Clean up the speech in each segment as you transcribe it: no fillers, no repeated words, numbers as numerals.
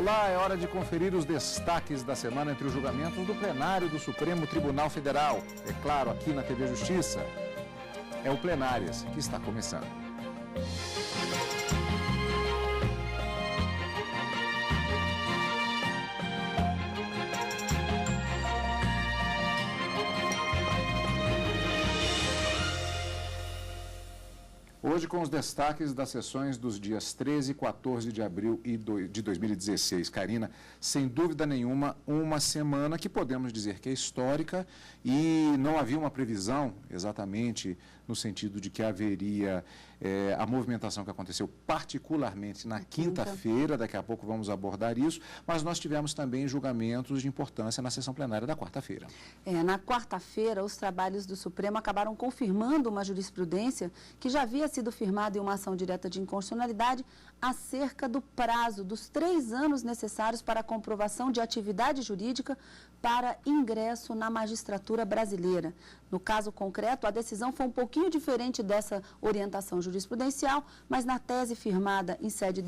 Olá, é hora de conferir os destaques da semana entre os julgamentos do plenário do Supremo Tribunal Federal. É claro, aqui na TV Justiça. É o Plenárias que está começando. Hoje com os destaques das sessões dos dias 13 e 14 de abril de 2016. Karina, sem dúvida nenhuma, uma semana que podemos dizer que é histórica e não havia uma previsão exatamente no sentido de que haveria a movimentação que aconteceu particularmente na quinta-feira, daqui a pouco vamos abordar isso, mas nós tivemos também julgamentos de importância na sessão plenária da quarta-feira. Na quarta-feira, os trabalhos do Supremo acabaram confirmando uma jurisprudência que já havia sido firmada em uma ação direta de inconstitucionalidade acerca do prazo dos 3 anos necessários para a comprovação de atividade jurídica para ingresso na magistratura brasileira. No caso concreto, a decisão foi um pouquinho diferente dessa orientação jurisprudencial, mas na tese firmada em sede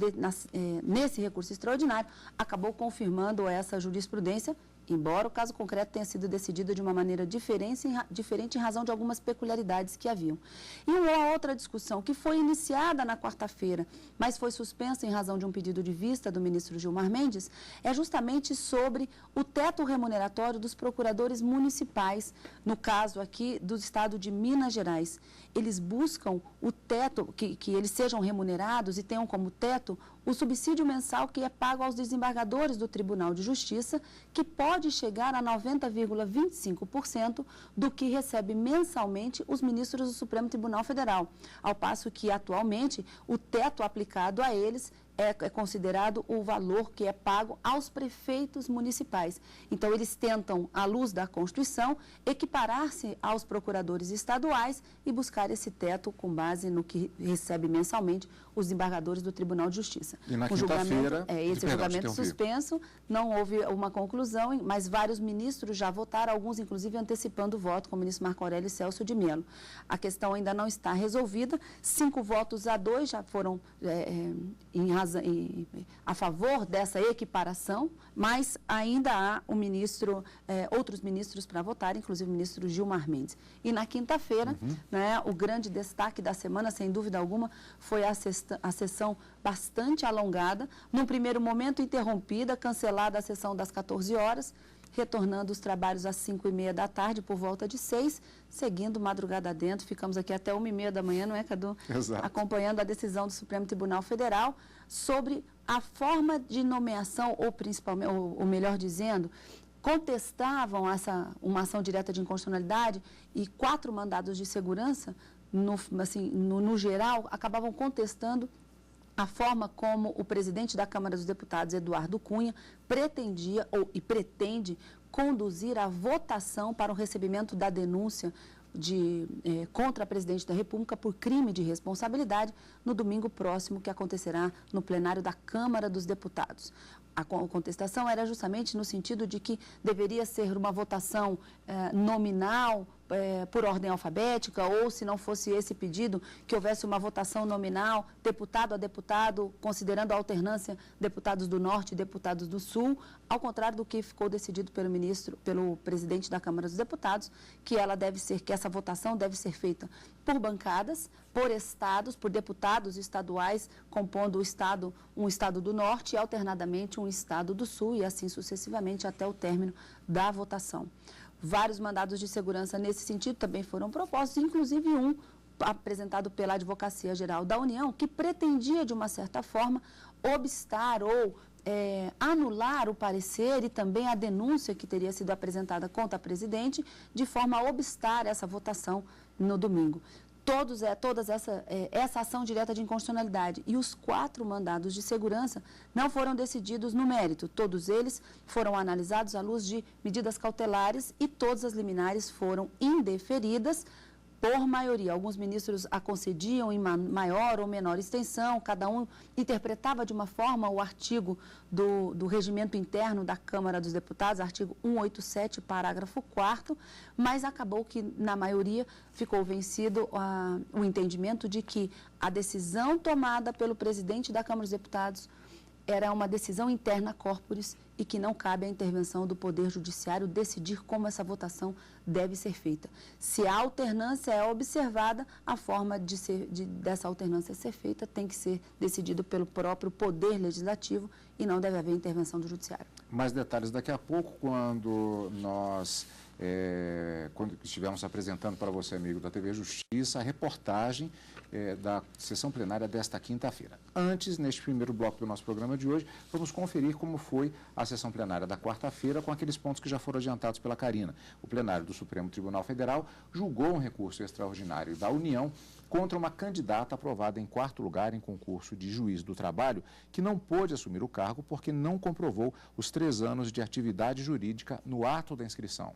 nesse recurso extraordinário, acabou confirmando essa jurisprudência, embora o caso concreto tenha sido decidido de uma maneira diferente em razão de algumas peculiaridades que haviam. E uma outra discussão que foi iniciada na quarta-feira, mas foi suspensa em razão de um pedido de vista do ministro Gilmar Mendes, é justamente sobre o teto remuneratório dos procuradores municipais, no caso aqui do estado de Minas Gerais. Eles buscam o teto, que eles sejam remunerados e tenham como teto o subsídio mensal que é pago aos desembargadores do Tribunal de Justiça, que pode chegar a 90,25% do que recebe mensalmente os ministros do Supremo Tribunal Federal, ao passo que, atualmente, o teto aplicado a eles é considerado o valor que é pago aos prefeitos municipais. Então, eles tentam, à luz da Constituição, equiparar-se aos procuradores estaduais e buscar esse teto com base no que recebe mensalmente os desembargadores do Tribunal de Justiça. E na quinta-feira... Esse julgamento suspenso, não houve uma conclusão, mas vários ministros já votaram, alguns inclusive antecipando o voto, como o ministro Marco Aurélio e Celso de Mello. A questão ainda não está resolvida, 5 votos a 2 já foram a favor dessa equiparação, mas ainda há outros ministros para votar, inclusive o ministro Gilmar Mendes. E na quinta-feira, o grande destaque da semana, sem dúvida alguma, foi a sessão bastante alongada, num primeiro momento interrompida, cancelada a sessão das 14 horas, retornando os trabalhos às 5h30 da tarde, por volta de 6, seguindo madrugada dentro. Ficamos aqui até 1h30 da manhã, não é, Cadu? Exato. Acompanhando a decisão do Supremo Tribunal Federal sobre a forma de nomeação, ou principalmente, ou melhor dizendo, contestavam uma ação direta de inconstitucionalidade e 4 mandados de segurança, no geral, acabavam contestando a forma como o presidente da Câmara dos Deputados, Eduardo Cunha, pretendia e pretende conduzir a votação para o recebimento da denúncia contra a presidente da República por crime de responsabilidade no domingo próximo, que acontecerá no plenário da Câmara dos Deputados. A contestação era justamente no sentido de que deveria ser uma votação nominal, por ordem alfabética, ou, se não fosse esse pedido, que houvesse uma votação nominal, deputado a deputado, considerando a alternância deputados do Norte e deputados do Sul, ao contrário do que ficou decidido pelo presidente da Câmara dos Deputados, que essa votação deve ser feita por bancadas, por estados, por deputados estaduais, compondo um estado do Norte e, alternadamente, um estado do Sul, e assim sucessivamente até o término da votação. Vários mandados de segurança nesse sentido também foram propostos, inclusive um apresentado pela Advocacia Geral da União, que pretendia, de uma certa forma, obstar ou anular o parecer e também a denúncia que teria sido apresentada contra a presidente, de forma a obstar essa votação no domingo. Essa ação direta de inconstitucionalidade e os 4 mandados de segurança não foram decididos no mérito. Todos eles foram analisados à luz de medidas cautelares e todas as liminares foram indeferidas por maioria. Alguns ministros a concediam em maior ou menor extensão, cada um interpretava de uma forma o artigo do regimento interno da Câmara dos Deputados, artigo 187, parágrafo 4º, mas acabou que, na maioria, ficou vencido o entendimento de que a decisão tomada pelo presidente da Câmara dos Deputados era uma decisão interna corporis e que não cabe à intervenção do Poder Judiciário decidir como essa votação deve ser feita. Se a alternância é observada, a forma dessa alternância ser feita tem que ser decidida pelo próprio Poder Legislativo e não deve haver intervenção do Judiciário. Mais detalhes daqui a pouco, quando nós quando estivermos apresentando para você, amigo da TV Justiça, a reportagem da sessão plenária desta quinta-feira. Antes, neste primeiro bloco do nosso programa de hoje, vamos conferir como foi a sessão plenária da quarta-feira com aqueles pontos que já foram adiantados pela Karina. O plenário do Supremo Tribunal Federal julgou um recurso extraordinário da União contra uma candidata aprovada em 4º lugar em concurso de juiz do trabalho, que não pôde assumir o cargo porque não comprovou os 3 anos de atividade jurídica no ato da inscrição.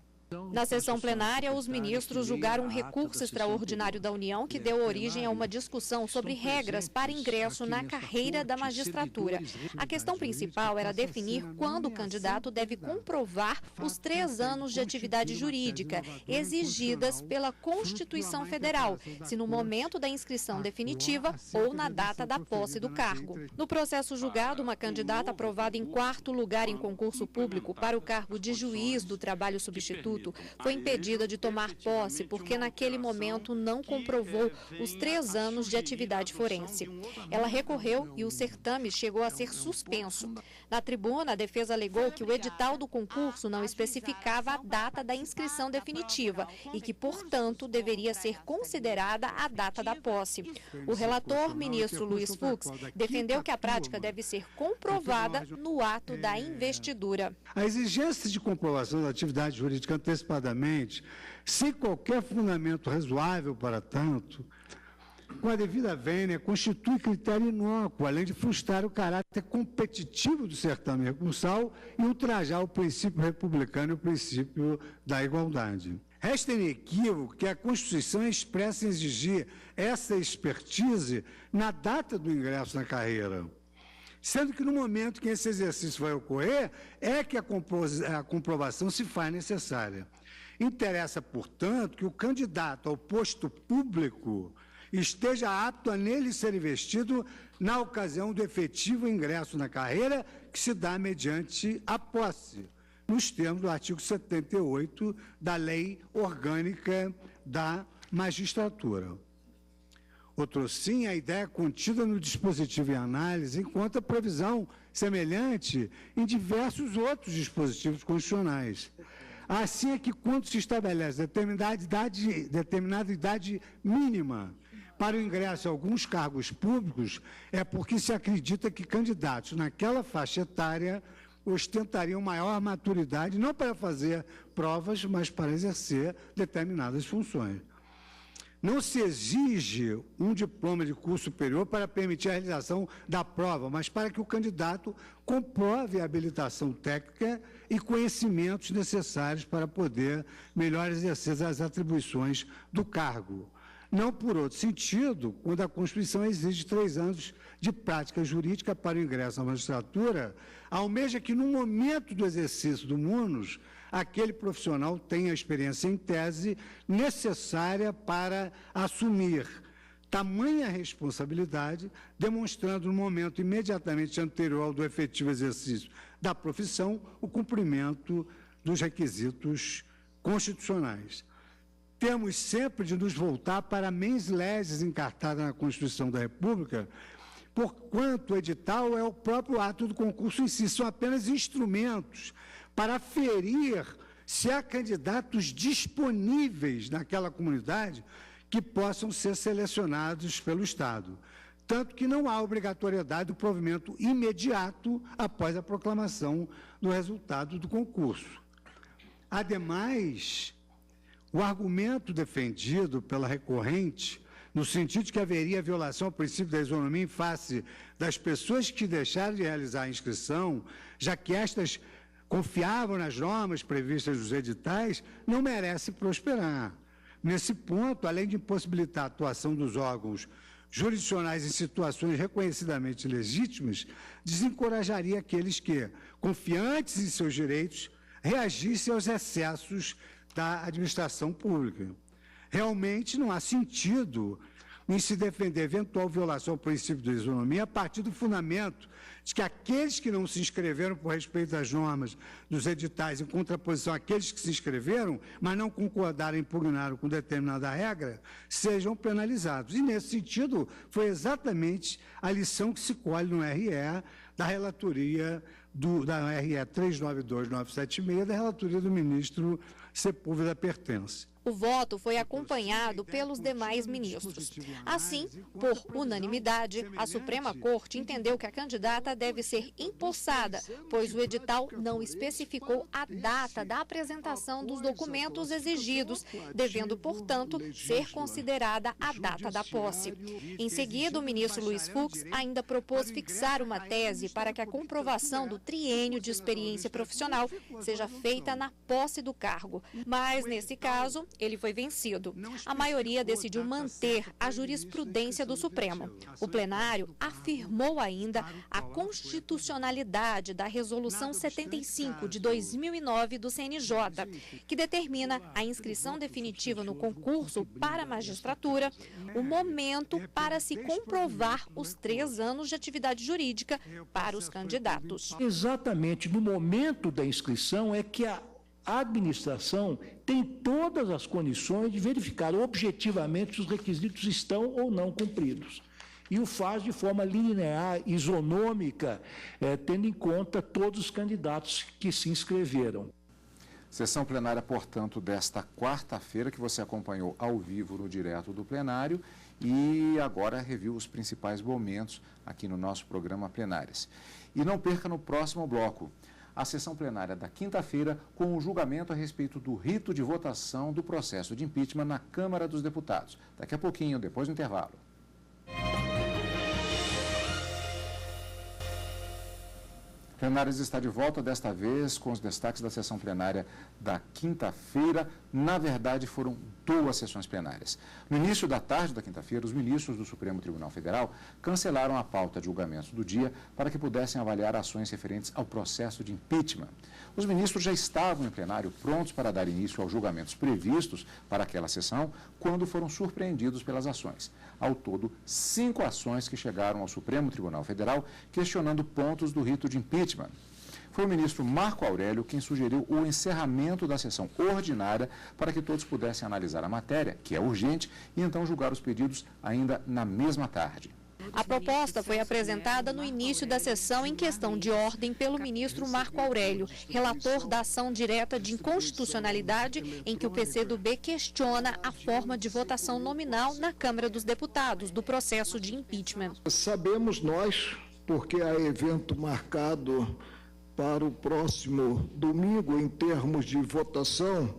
Na sessão plenária, os ministros julgaram um recurso extraordinário da União que deu origem a uma discussão sobre regras para ingresso na carreira da magistratura. A questão principal era definir quando o candidato deve comprovar os 3 anos de atividade jurídica exigidas pela Constituição Federal, se no momento da inscrição definitiva ou na data da posse do cargo. No processo julgado, uma candidata aprovada em 4º lugar em concurso público para o cargo de juiz do trabalho substituto foi impedida de tomar posse porque naquele momento não comprovou os 3 anos de atividade forense. Ela recorreu e o certame chegou a ser suspenso. Na tribuna, a defesa alegou que o edital do concurso não especificava a data da inscrição definitiva e que, portanto, deveria ser considerada a data da posse. O relator, ministro Luiz Fux, defendeu que a prática deve ser comprovada no ato da investidura. A exigência de comprovação da atividade jurídica antecipadamente, sem qualquer fundamento razoável para tanto, com a devida vênia, constitui critério inócuo, além de frustrar o caráter competitivo do certame recursal e ultrajar o princípio republicano e o princípio da igualdade. Resta inequívoco que a Constituição é expressa em exigir essa expertise na data do ingresso na carreira, sendo que no momento que esse exercício vai ocorrer, é que a comprovação se faz necessária. Interessa, portanto, que o candidato ao posto público esteja apto a nele ser investido na ocasião do efetivo ingresso na carreira que se dá mediante a posse, nos termos do artigo 78 da Lei Orgânica da Magistratura. Outrosim, a ideia contida no dispositivo em análise encontra previsão semelhante em diversos outros dispositivos constitucionais. Assim é que, quando se estabelece determinada idade mínima para o ingresso a alguns cargos públicos, é porque se acredita que candidatos naquela faixa etária ostentariam maior maturidade, não para fazer provas, mas para exercer determinadas funções. Não se exige um diploma de curso superior para permitir a realização da prova, mas para que o candidato comprove a habilitação técnica e conhecimentos necessários para poder melhor exercer as atribuições do cargo. Não por outro sentido, quando a Constituição exige 3 anos de prática jurídica para o ingresso na magistratura, almeja que, no momento do exercício do munus, aquele profissional tenha a experiência em tese necessária para assumir tamanha responsabilidade, demonstrando no momento imediatamente anterior ao do efetivo exercício da profissão o cumprimento dos requisitos constitucionais. Temos sempre de nos voltar para a mens legis encartada na Constituição da República, porquanto o edital é o próprio ato do concurso em si, são apenas instrumentos para aferir se há candidatos disponíveis naquela comunidade que possam ser selecionados pelo Estado. Tanto que não há obrigatoriedade do provimento imediato após a proclamação do resultado do concurso. Ademais, o argumento defendido pela recorrente, no sentido de que haveria violação ao princípio da isonomia em face das pessoas que deixaram de realizar a inscrição, já que estas confiavam nas normas previstas nos editais, não merece prosperar. Nesse ponto, além de impossibilitar a atuação dos órgãos jurisdicionais em situações reconhecidamente legítimas, desencorajaria aqueles que, confiantes em seus direitos, reagissem aos excessos da administração pública. Realmente não há sentido em se defender eventual violação ao princípio da isonomia a partir do fundamento de que aqueles que não se inscreveram por respeito às normas dos editais, em contraposição àqueles que se inscreveram, mas não concordaram e impugnaram com determinada regra, sejam penalizados. E, nesse sentido, foi exatamente a lição que se colhe no RE da relatoria da RE 392976, da relatoria do ministro Sepúlveda Pertence. O voto foi acompanhado pelos demais ministros. Assim, por unanimidade, a Suprema Corte entendeu que a candidata deve ser empossada, pois o edital não especificou a data da apresentação dos documentos exigidos, devendo, portanto, ser considerada a data da posse. Em seguida, o ministro Luiz Fux ainda propôs fixar uma tese para que a comprovação do triênio de experiência profissional seja feita na posse do cargo. Mas, nesse caso, ele foi vencido. A maioria decidiu manter a jurisprudência do Supremo. O plenário afirmou ainda a constitucionalidade da Resolução 75 de 2009 do CNJ, que determina a inscrição definitiva no concurso para a magistratura, o momento para se comprovar os 3 anos de atividade jurídica para os candidatos. Exatamente no momento da inscrição é que a administração tem todas as condições de verificar objetivamente se os requisitos estão ou não cumpridos. E o faz de forma linear, isonômica, tendo em conta todos os candidatos que se inscreveram. Sessão plenária, portanto, desta quarta-feira, que você acompanhou ao vivo no direto do plenário e agora reviu os principais momentos aqui no nosso programa Plenárias. E não perca no próximo bloco a sessão plenária da quinta-feira com o julgamento a respeito do rito de votação do processo de impeachment na Câmara dos Deputados. Daqui a pouquinho, depois do intervalo. Plenárias está de volta, desta vez com os destaques da sessão plenária da quinta-feira. Na verdade, foram 2 sessões plenárias. No início da tarde da quinta-feira, os ministros do Supremo Tribunal Federal cancelaram a pauta de julgamentos do dia para que pudessem avaliar ações referentes ao processo de impeachment. Os ministros já estavam em plenário prontos para dar início aos julgamentos previstos para aquela sessão, quando foram surpreendidos pelas ações. Ao todo, 5 ações que chegaram ao Supremo Tribunal Federal questionando pontos do rito de impeachment. Foi o ministro Marco Aurélio quem sugeriu o encerramento da sessão ordinária para que todos pudessem analisar a matéria, que é urgente, e então julgar os pedidos ainda na mesma tarde. A proposta foi apresentada no início da sessão em questão de ordem pelo ministro Marco Aurélio, relator da ação direta de inconstitucionalidade em que o PCdoB questiona a forma de votação nominal na Câmara dos Deputados do processo de impeachment. Sabemos nós, porque há evento marcado para o próximo domingo em termos de votação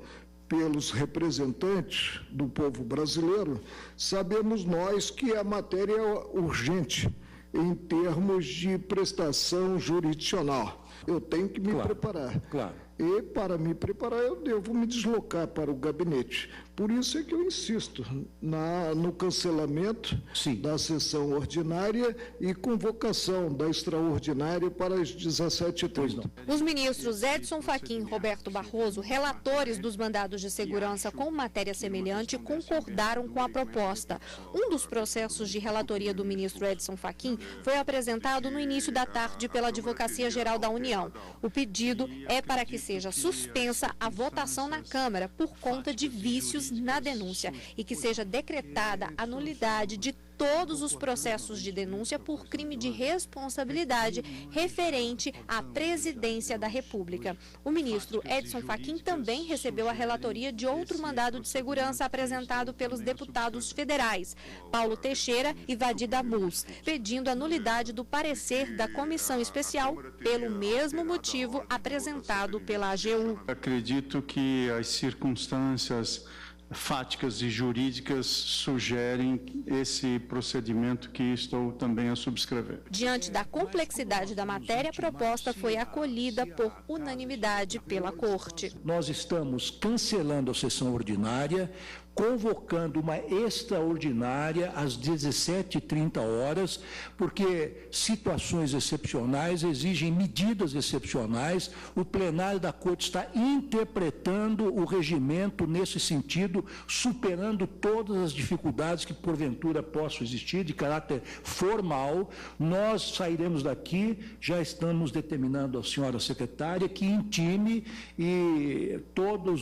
pelos representantes do povo brasileiro, sabemos nós que a matéria é urgente em termos de prestação jurisdicional. Eu tenho que me preparar. Claro. E, para me preparar, eu devo me deslocar para o gabinete. Por isso é que eu insisto no cancelamento da sessão ordinária e convocação da extraordinária para as 17h30. Os ministros Edson Fachin e Roberto Barroso, relatores dos mandados de segurança com matéria semelhante, concordaram com a proposta. Um dos processos de relatoria do ministro Edson Fachin foi apresentado no início da tarde pela Advocacia Geral da União. O pedido é para que seja suspensa a votação na Câmara por conta de vícios na denúncia e que seja decretada a nulidade de todos os processos de denúncia por crime de responsabilidade referente à presidência da República. O ministro Edson Fachin também recebeu a relatoria de outro mandado de segurança apresentado pelos deputados federais, Paulo Teixeira e Vadida Mus, pedindo a nulidade do parecer da comissão especial pelo mesmo motivo apresentado pela AGU. Acredito que as circunstâncias fáticas e jurídicas sugerem esse procedimento que estou também a subscrever. Diante da complexidade da matéria, a proposta foi acolhida por unanimidade pela Corte. Nós estamos cancelando a sessão ordinária convocando uma extraordinária às 17h30, porque situações excepcionais exigem medidas excepcionais. O plenário da Corte está interpretando o regimento nesse sentido, superando todas as dificuldades que porventura possam existir de caráter formal. Nós sairemos daqui, já estamos determinando à senhora secretária que intime e todas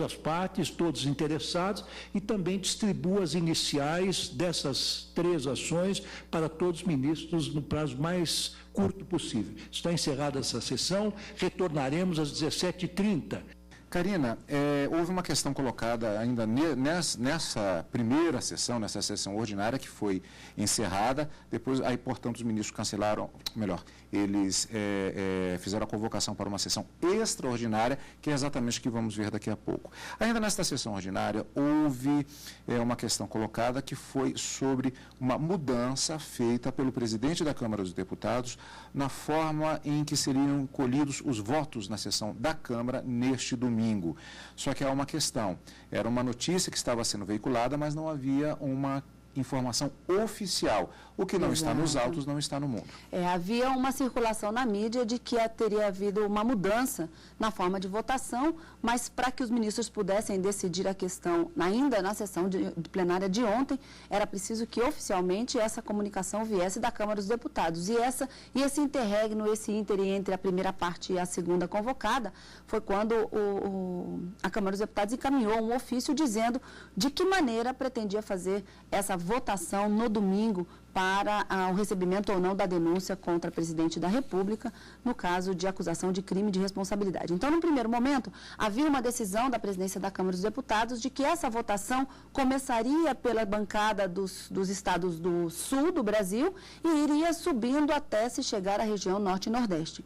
as partes, todos os interessados, e também distribua as iniciais dessas 3 ações para todos os ministros no prazo mais curto possível. Está encerrada essa sessão, retornaremos às 17h30. Karina, houve uma questão colocada ainda nessa primeira sessão, nessa sessão ordinária que foi encerrada, depois, aí, portanto, os ministros cancelaram, eles fizeram a convocação para uma sessão extraordinária, que é exatamente o que vamos ver daqui a pouco. Ainda nesta sessão ordinária, houve uma questão colocada que foi sobre uma mudança feita pelo presidente da Câmara dos Deputados na forma em que seriam colhidos os votos na sessão da Câmara neste domingo. Só que há uma questão, era uma notícia que estava sendo veiculada, mas não havia uma informação oficial. O que não está nos autos não está no mundo. Havia uma circulação na mídia de que teria havido uma mudança na forma de votação, mas para que os ministros pudessem decidir a questão ainda na sessão plenária de ontem, era preciso que oficialmente essa comunicação viesse da Câmara dos Deputados. E esse interregno, esse íntere entre a primeira parte e a segunda convocada, foi quando a Câmara dos Deputados encaminhou um ofício dizendo de que maneira pretendia fazer essa votação no domingo para o recebimento ou não da denúncia contra o presidente da República, no caso de acusação de crime de responsabilidade. Então, no primeiro momento, havia uma decisão da presidência da Câmara dos Deputados de que essa votação começaria pela bancada dos estados do sul do Brasil e iria subindo até se chegar à região norte e nordeste.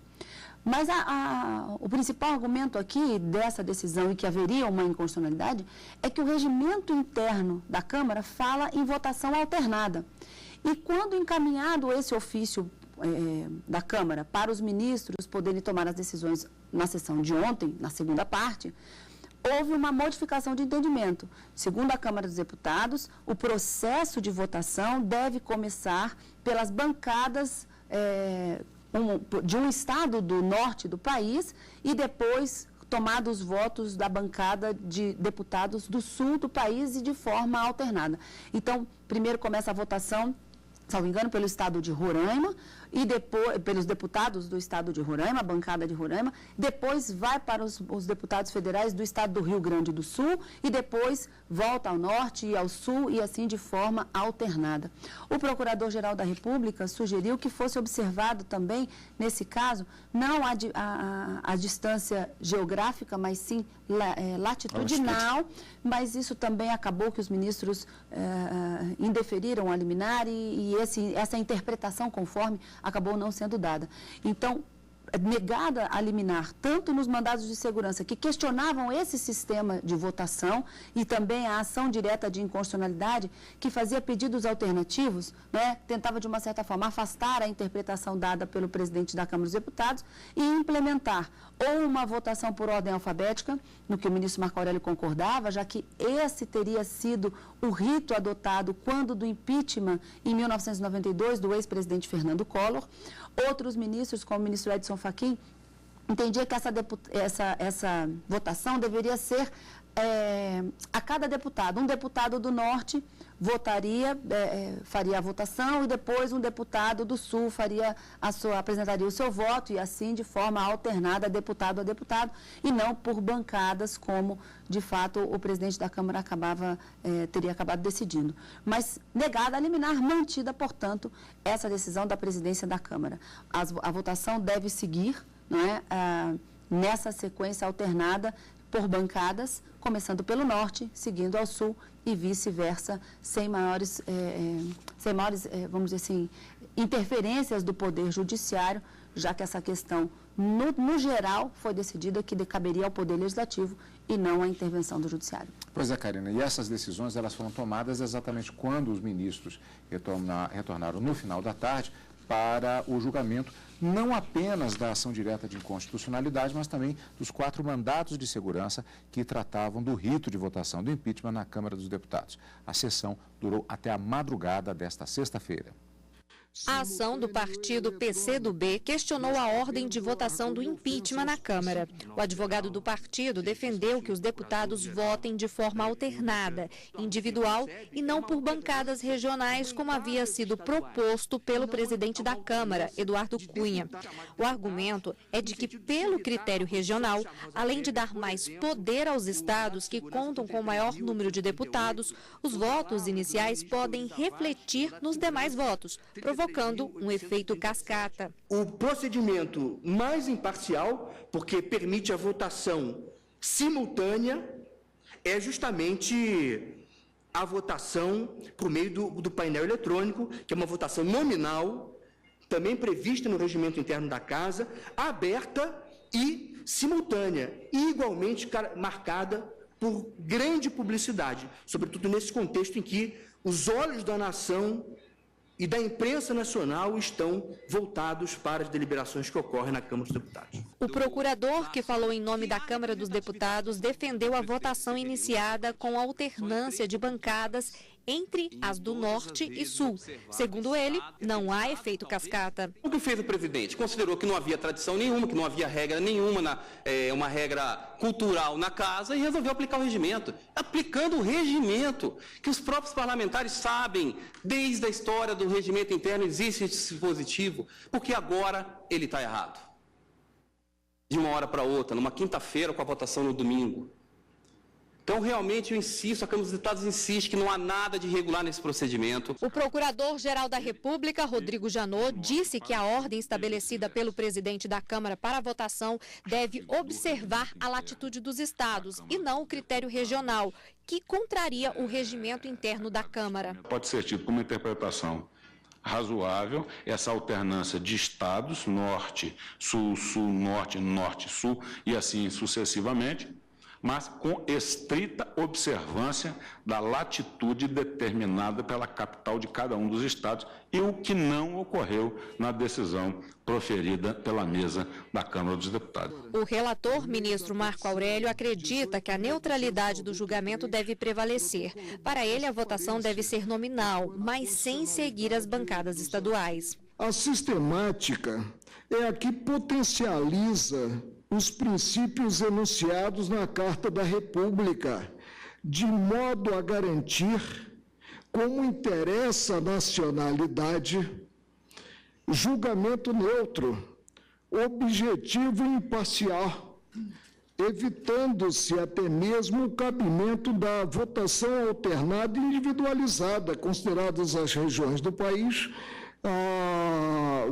Mas o principal argumento aqui dessa decisão e que haveria uma inconstitucionalidade é que o regimento interno da Câmara fala em votação alternada. E quando encaminhado esse ofício da Câmara para os ministros poderem tomar as decisões na sessão de ontem, na segunda parte, houve uma modificação de entendimento. Segundo a Câmara dos Deputados, o processo de votação deve começar pelas bancadas de um estado do norte do país e depois tomados os votos da bancada de deputados do sul do país e de forma alternada. Então, primeiro começa a votação, salvo engano, pelo estado de Roraima, e depois pelos deputados do estado de Roraima, a bancada de Roraima, depois vai para os deputados federais do estado do Rio Grande do Sul e depois volta ao norte e ao sul e assim de forma alternada. O Procurador-Geral da República sugeriu que fosse observado também, nesse caso, não a distância geográfica, mas sim latitudinal, mas isso também acabou que os ministros indeferiram a liminar e essa interpretação conforme acabou não sendo dada. Então, negada a liminar, tanto nos mandados de segurança que questionavam esse sistema de votação e também a ação direta de inconstitucionalidade, que fazia pedidos alternativos, tentava, de uma certa forma, afastar a interpretação dada pelo presidente da Câmara dos Deputados e implementar ou uma votação por ordem alfabética, no que o ministro Marco Aurélio concordava, já que esse teria sido o rito adotado quando do impeachment, em 1992, do ex-presidente Fernando Collor. Outros ministros, como o ministro Edson Fachin, entendia que essa votação deveria ser a cada deputado. Um deputado do norte faria a votação e depois um deputado do sul apresentaria o seu voto e assim de forma alternada, deputado a deputado, e não por bancadas, como de fato o presidente da Câmara teria acabado decidindo. Mas negada a liminar, mantida, portanto, essa decisão da presidência da Câmara. A votação deve seguir, nessa sequência alternada por bancadas, começando pelo norte, seguindo ao sul e vice-versa, sem maiores, vamos dizer assim, interferências do Poder Judiciário, já que essa questão, no geral, foi decidida que caberia ao Poder Legislativo e não à intervenção do Judiciário. Pois é, Karina, e essas decisões elas foram tomadas exatamente quando os ministros retornaram no final da tarde para o julgamento não apenas da ação direta de inconstitucionalidade, mas também dos 4 mandatos de segurança que tratavam do rito de votação do impeachment na Câmara dos Deputados. A sessão durou até a madrugada desta sexta-feira. A ação do partido PCdoB questionou a ordem de votação do impeachment na Câmara. O advogado do partido defendeu que os deputados votem de forma alternada, individual e não por bancadas regionais, como havia sido proposto pelo presidente da Câmara, Eduardo Cunha. O argumento é de que, pelo critério regional, além de dar mais poder aos estados que contam com maior número de deputados, os votos iniciais podem refletir nos demais votos, provocando um efeito cascata. O procedimento mais imparcial, porque permite a votação simultânea, é justamente a votação por meio do painel eletrônico, que é uma votação nominal, também prevista no regimento interno da Casa, aberta e simultânea, e igualmente marcada por grande publicidade, sobretudo nesse contexto em que os olhos da nação e da imprensa nacional estão voltados para as deliberações que ocorrem na Câmara dos Deputados. O procurador, que falou em nome da Câmara dos Deputados, defendeu a votação iniciada com alternância de bancadas entre as do Norte e Sul. Segundo ele, não há efeito cascata. O que fez o presidente? Considerou que não havia tradição nenhuma, que não havia regra nenhuma, uma regra cultural na casa, e resolveu aplicar o regimento. Aplicando o regimento, que os próprios parlamentares sabem, desde a história do regimento interno existe esse dispositivo, porque agora ele está errado. De uma hora para outra, numa quinta-feira com a votação no domingo. Então, realmente, eu insisto, a Câmara dos Deputados insiste que não há nada de irregular nesse procedimento. O Procurador-Geral da República, Rodrigo Janot, disse que a ordem estabelecida pelo presidente da Câmara para a votação deve observar a latitude dos estados e não o critério regional, que contraria o regimento interno da Câmara. Pode ser tido como interpretação razoável essa alternância de estados, norte, sul, sul, norte, norte, sul e assim sucessivamente, mas com estrita observância da latitude determinada pela capital de cada um dos estados, e o que não ocorreu na decisão proferida pela mesa da Câmara dos Deputados. O relator, ministro Marco Aurélio, acredita que a neutralidade do julgamento deve prevalecer. Para ele, a votação deve ser nominal, mas sem seguir as bancadas estaduais. A sistemática é a que potencializa os princípios enunciados na Carta da República, de modo a garantir, como interessa à nacionalidade, julgamento neutro, objetivo e imparcial, evitando-se até mesmo o cabimento da votação alternada e individualizada, consideradas as regiões do país,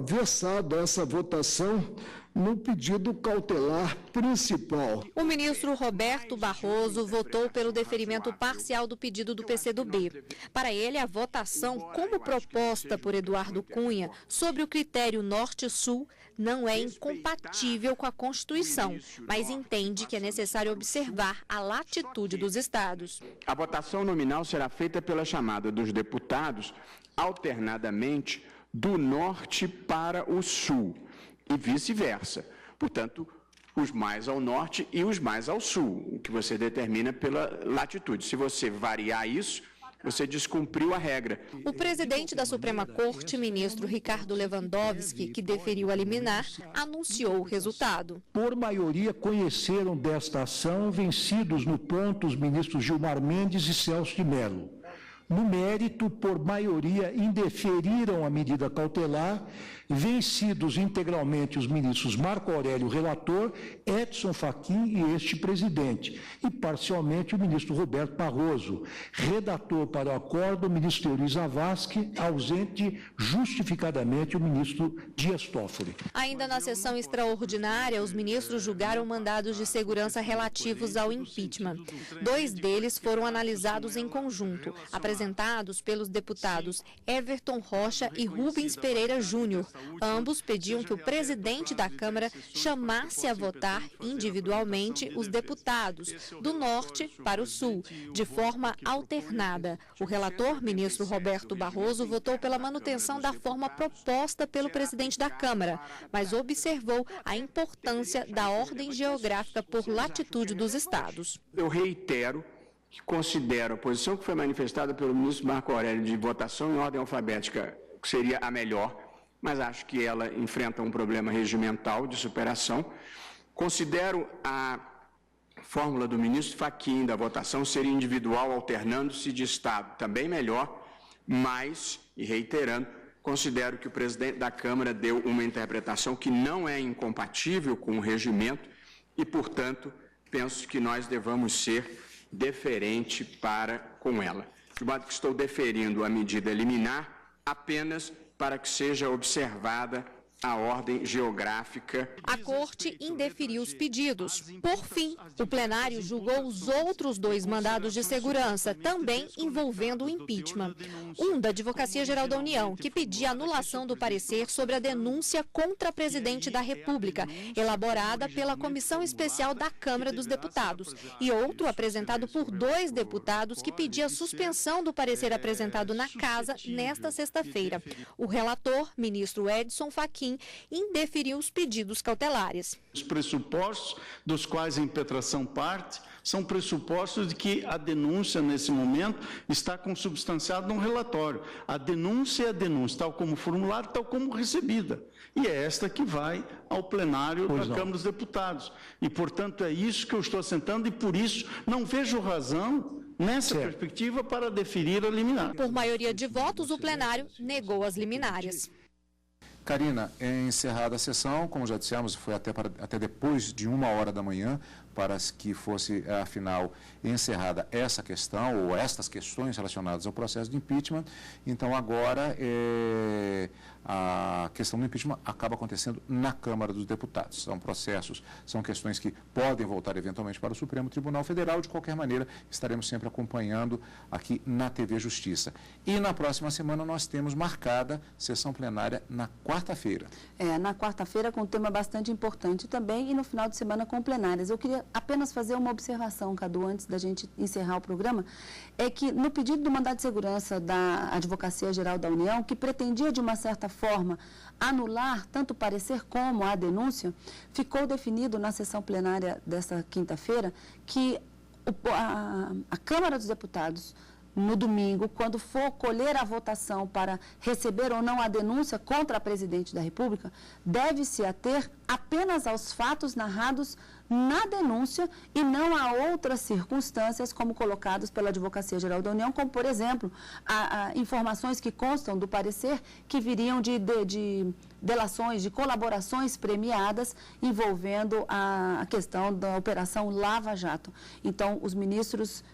versada essa votação no pedido cautelar principal. O ministro Roberto Barroso votou pelo deferimento parcial do pedido do PCdoB. Para ele, a votação, como proposta por Eduardo Cunha, sobre o critério Norte-Sul, não é incompatível com a Constituição, mas entende que é necessário observar a latitude dos estados. A votação nominal será feita pela chamada dos deputados alternadamente do norte para o sul e vice-versa. Portanto, os mais ao norte e os mais ao sul, o que você determina pela latitude. Se você variar isso, você descumpriu a regra. O presidente da Suprema Corte, ministro Ricardo Lewandowski, que deferiu a liminar, anunciou o resultado. Por maioria, conheceram desta ação vencidos no ponto os ministros Gilmar Mendes e Celso de Mello. No mérito, por maioria, indeferiram a medida cautelar, vencidos integralmente os ministros Marco Aurélio, relator, Edson Fachin e este presidente, e parcialmente o ministro Roberto Barroso, redator para o acordo, o ministro Euri Zavascki, ausente justificadamente o ministro Dias Toffoli. Ainda na sessão extraordinária, os ministros julgaram mandados de segurança relativos ao impeachment. 2 deles foram analisados em conjunto. A apresentados pelos deputados Everton Rocha e Rubens Pereira Júnior. Ambos pediam que o presidente da Câmara chamasse a votar individualmente os deputados do Norte para o Sul, de forma alternada. O relator, ministro Roberto Barroso, votou pela manutenção da forma proposta pelo presidente da Câmara, mas observou a importância da ordem geográfica por latitude dos estados. Eu reitero que considero a posição que foi manifestada pelo ministro Marco Aurélio de votação em ordem alfabética que seria a melhor, mas acho que ela enfrenta um problema regimental de superação. Considero a fórmula do ministro Fachin da votação ser individual, alternando-se de estado, também melhor, mas, e reiterando, considero que o presidente da Câmara deu uma interpretação que não é incompatível com o regimento e, portanto, penso que nós devamos ser deferente para com ela. De modo que estou deferindo a medida liminar apenas para que seja observada a ordem geográfica. A Corte indeferiu os pedidos. Por fim, o plenário julgou os outros 2 mandados de segurança, também envolvendo o impeachment. Um da Advocacia-Geral da União, que pedia anulação do parecer sobre a denúncia contra a presidente da República, elaborada pela Comissão Especial da Câmara dos Deputados, e outro apresentado por 2 deputados que pedia a suspensão do parecer apresentado na Casa nesta sexta-feira. O relator, ministro Edson Fachin, indeferiu os pedidos cautelares. Os pressupostos dos quais a impetração parte são pressupostos de que a denúncia, nesse momento, está consubstanciada num relatório. A denúncia é a denúncia, tal como formulada, tal como recebida. E é esta que vai ao plenário da Câmara dos Deputados. E, portanto, é isso que eu estou assentando e, por isso, não vejo razão nessa perspectiva para deferir a liminar. Por maioria de votos, o plenário negou as liminares. Karina, encerrada a sessão, como já dissemos, foi até depois de 1h da manhã, para que fosse, afinal, encerrada essa questão, ou estas questões relacionadas ao processo de impeachment. Então, agora, a questão do impeachment acaba acontecendo na Câmara dos Deputados. São processos, são questões que podem voltar eventualmente para o Supremo Tribunal Federal. De qualquer maneira, estaremos sempre acompanhando aqui na TV Justiça. E na próxima semana nós temos marcada sessão plenária na quarta-feira. Na quarta-feira com um tema bastante importante também e no final de semana com plenárias. Eu queria apenas fazer uma observação, Cadu, antes da gente encerrar o programa, é que no pedido do mandado de segurança da Advocacia-Geral da União, que pretendia de uma certa forma anular tanto o parecer como a denúncia, ficou definido na sessão plenária desta quinta-feira que a Câmara dos Deputados, no domingo, quando for colher a votação para receber ou não a denúncia contra a presidente da República, deve se ater apenas aos fatos narrados na denúncia e não a outras circunstâncias como colocados pela Advocacia-Geral da União, como, por exemplo, informações que constam do parecer que viriam de delações, de colaborações premiadas envolvendo a questão da Operação Lava Jato. Então, os ministros,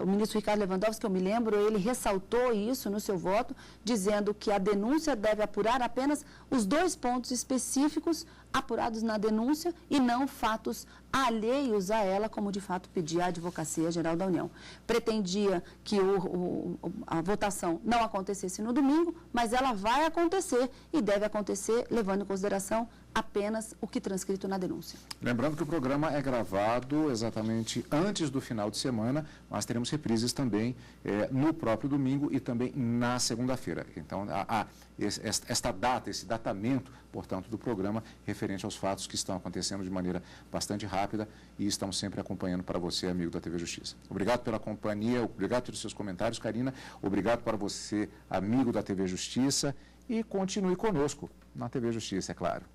o ministro Ricardo Lewandowski, que eu me lembro, ele ressaltou isso no seu voto, dizendo que a denúncia deve apurar apenas os 2 pontos específicos apurados na denúncia e não fatos alheios a ela, como de fato pedia a Advocacia-Geral da União. Pretendia que a votação não acontecesse no domingo, mas ela vai acontecer e deve acontecer levando em consideração apenas o que transcrito na denúncia. Lembrando que o programa é gravado exatamente antes do final de semana, mas teremos reprises também no próprio domingo e também na segunda-feira. Então, esta data, esse datamento, portanto, do programa referente aos fatos que estão acontecendo de maneira bastante rápida e estamos sempre acompanhando para você, amigo da TV Justiça. Obrigado pela companhia, obrigado pelos seus comentários, Karina, obrigado para você, amigo da TV Justiça, e continue conosco na TV Justiça, é claro.